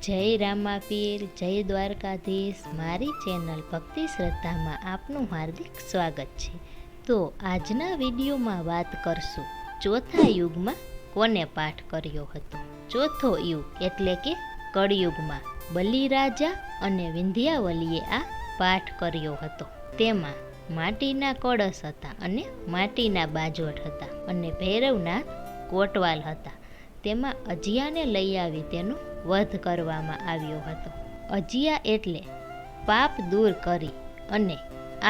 જય રામાપીર, જય દ્વારકાધીશ. મારી ચેનલ ભક્તિ શ્રદ્ધામાં આપનું હાર્દિક સ્વાગત છે. તો આજના વિડીયોમાં વાત કરશું ચોથા યુગમાં કોને પાઠ કર્યો હતો. ચોથો યુગ એટલે કે કળયુગમાં બલિરાજા અને વિંધ્યાવલીએ આ પાઠ કર્યો હતો. તેમાં માટીના કળશ હતા અને માટીના બાજોટ હતા અને ભૈરવનાથ કોટવાલ હતા. તેમાં અજિયાને લઈ આવી તેનો વધ કરવામાં આવ્યો હતો. અજિયા એટલે પાપ દૂર કરી અને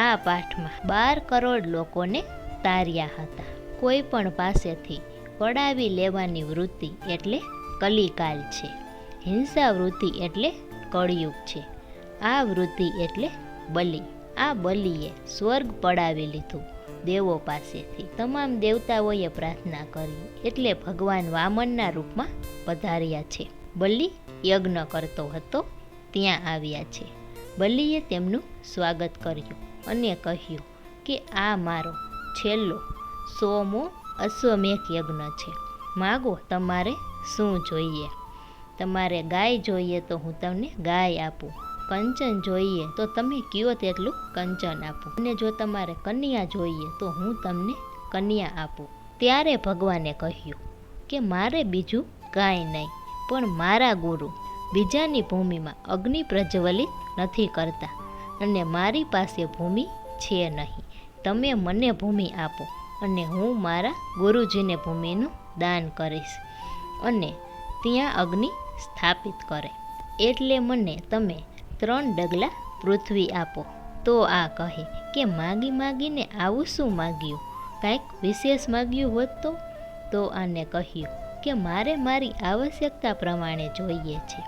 આ પાઠમાં 12 કરોડ લોકોને તાર્યા હતા. કોઈ પણ પાસેથી પડાવી લેવાની વૃત્તિ એટલે કલિકાલ છે. હિંસા વૃત્તિ એટલે કળયુગ છે. આ વૃત્તિ એટલે બલિ. આ બલિએ સ્વર્ગ પડાવી લીધું દેવો પાસેથી. તમામ દેવતાઓએ પ્રાર્થના કરી એટલે ભગવાન વામનના રૂપમાં પધાર્યા છે. બલિ યજ્ઞ કરતો હતો ત્યાં આવ્યા છે. બલિએ તેમનું સ્વાગત કર્યું અને કહ્યું કે આ મારો છેલ્લો 100મો અશ્વમેઘ યજ્ઞ છે. માગો તમારે શું જોઈએ. તમારે ગાય જોઈએ તો હું તમને ગાય આપું. કંચન જોઈએ તો તમે કયો તેટલું કંચન આપું. અને જો તમારે કન્યા જોઈએ તો હું તમને કન્યા આપું. ત્યારે ભગવાને કહ્યું કે મારે બીજું કાંઈ નહીં, પણ મારા ગુરુ બીજાની ભૂમિમાં અગ્નિ પ્રજ્વલિત નથી કરતા અને મારી પાસે ભૂમિ છે નહીં. તમે મને ભૂમિ આપો અને હું મારા ગુરુજીને ભૂમિનું દાન કરીશ અને ત્યાં અગ્નિ સ્થાપિત કરે. એટલે મને તમે 3 ડગલા પૃથ્વી આપો. તો આ કહે કે માગી માગીને આવું શું માગ્યું, કાંઈક વિશેષ માગ્યું હોત તો આને કહ્યું કે મારે મારી આવશ્યકતા પ્રમાણે જોઈએ છે.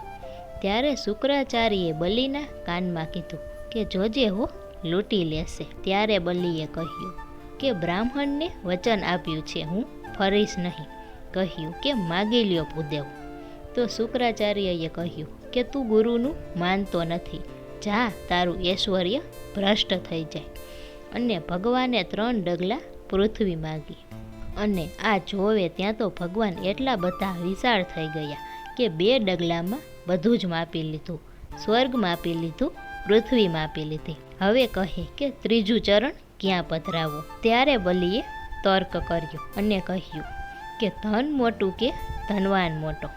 ત્યારે શુક્રાચાર્યએ બલિના કાનમાં કીધું કે જોજે હો, લૂંટી લેશે. ત્યારે બલિએ કહ્યું કે બ્રાહ્મણને વચન આપ્યું છે, હું ફરીશ નહીં. કહ્યું કે માગી લ્યો ભૂદેવ. તો શુક્રાચાર્યએ કહ્યું કે તું ગુરુનું માનતો નથી, જા, તારું ઐશ્વર્ય ભ્રષ્ટ થઈ જાય. અને ભગવાને 3 ડગલા પૃથ્વી માગી. અને આ જોવે ત્યાં તો ભગવાન એટલા બધા વિશાળ થઈ ગયા કે 2 ડગલામાં બધું જ માપી લીધું. સ્વર્ગ માપી લીધું, પૃથ્વી માપી લીધી. હવે કહે કે 3જું ચરણ ક્યાં પધરાવો. ત્યારે બલિએ તર્ક કર્યો અને કહ્યું કે ધન મોટું કે ધનવાન મોટો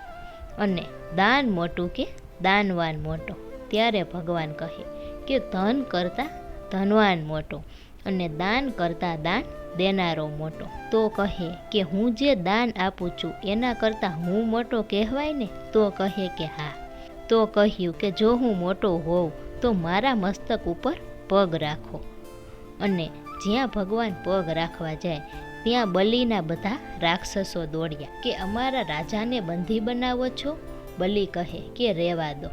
અને દાન મોટું કે દાનવાન મોટો. ત્યારે ભગવાન કહે કે ધન કરતાં ધનવાન મોટો અને દાન કરતાં દાન દેનારો મોટો. તો કહે કે હું જે દાન આપું છું એના કરતાં હું મોટો કહેવાય ને. તો કહે કે હા. તો કહ્યું કે જો હું મોટો હોઉં તો મારા મસ્તક ઉપર પગ રાખો. અને જ્યાં ભગવાન પગ રાખવા જાય ત્યાં બલિના બધા રાક્ષસો દોડ્યા કે અમારા રાજાને બંધી બનાવો છો. બલિ કહે કે રહેવા દો.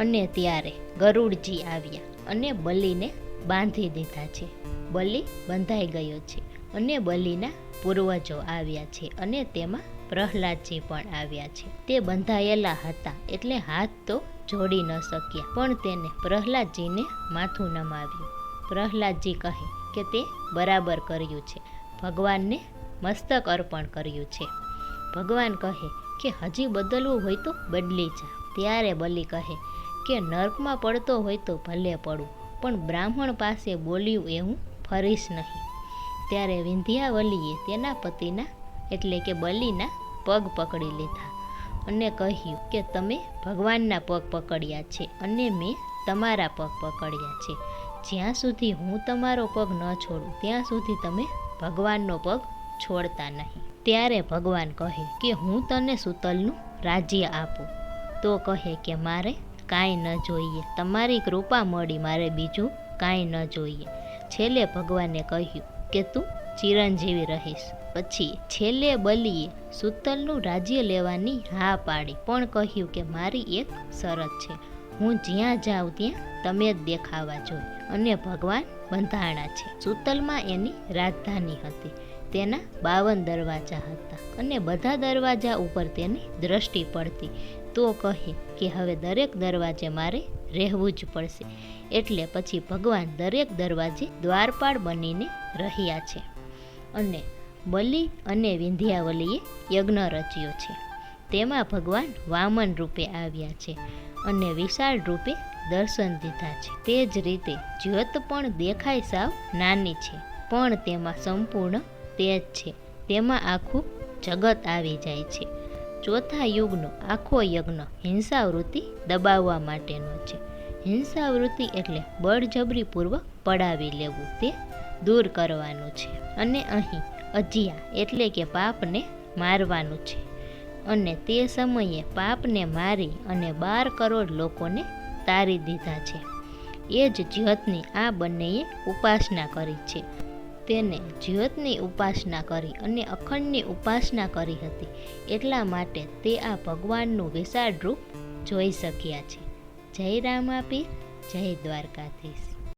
અને ત્યારે ગરુડજી આવ્યા અને બલિને બાંધી દીધા છે. બલિ બંધાઈ ગયો છે અને બલિના પૂર્વજો આવ્યા છે અને તેમાં પ્રહલાદજી પણ આવ્યા છે. તે બંધાયેલા હતા એટલે હાથ તો જોડી ન શક્યા, પણ તેને પ્રહલાદજીને માથું નમાવ્યું. પ્રહલાદજી કહે કે તે બરાબર કર્યું છે, ભગવાનને મસ્તક અર્પણ કર્યું છે. ભગવાન કહે કે હજી બદલવું હોય તો બદલી જા. ત્યારે બલિ કહે કે નર્કમાં પડતો હોય તો ભલે પડું, પણ બ્રાહ્મણ પાસે બોલ્યું એ હું ફરીશ નહીં. ત્યારે વિંધ્યાવલીએ તેના પતિના એટલે કે બલિના પગ પકડી લીધા અને કહ્યું કે તમે ભગવાનના પગ પકડ્યા છે અને મેં તમારા પગ પકડ્યા છે. જ્યાં સુધી હું તમારો પગ ન છોડું ત્યાં સુધી તમે ભગવાનનો પગ છોડતા નહીં. ત્યારે ભગવાન કહે કે હું તને સૂતલનું રાજ્ય આપું. તો કહે કે મારે કાંઈ ન જોઈએ, તમારી કૃપા મળી, મારે બીજું કાંઈ ન જોઈએ. છેલ્લે ભગવાને કહ્યું કે તું ચિરંજીવી રહીશ. પછી છેલ્લે બલિએ સૂતલનું રાજ્ય લેવાની હા પાડી, પણ કહ્યું કે મારી એક શરત છે, હું જ્યાં જાઉં ત્યાં તમે જ દેખાવા જોઈએ. અને ભગવાન બંધાણા છે. સૂતલમાં એની રાજધાની હતી. તેના 52 દરવાજા હતા અને બધા દરવાજા ઉપર તેની દ્રષ્ટિ પડતી. તો કહે કે હવે દરેક દરવાજે મારે રહેવું જ પડશે. એટલે પછી ભગવાન દરેક દરવાજે દ્વારપાળ બનીને રહ્યા છે. અને બલિ અને વિંધ્યાવલીએ યજ્ઞ રચ્યો છે. તેમાં ભગવાન વામન રૂપે આવ્યા છે અને વિશાળ રૂપે દર્શન દીધા છે. તે જ રીતે જ્યોત પણ દેખાય સાવ નાની છે, પણ તેમાં સંપૂર્ણ તેજ છે. તેમાં આખું જગત આવી જાય છે. ચોથા યુગનો આખો યજ્ઞ હિંસાવૃત્તિ દબાવવા માટેનો છે. હિંસાવૃત્તિ એટલે બળજબરીપૂર્વક પડાવી લેવું, તે દૂર કરવાનું છે. અને અહીં અજિયા એટલે કે પાપને મારવાનું છે. અને તે સમયે પાપને મારી અને 12 કરોડ લોકોને તારી દીધા છે. એ જ જ્યોતની આ બંનેએ ઉપાસના કરી છે. તેને જ્યોતની ઉપાસના કરી અને અખંડની ઉપાસના કરી હતી. એટલા માટે તે આ ભગવાનનું વિશાળ રૂપ જોઈ શક્યા છે. જય રામાપીર, જય દ્વારકાધીશ.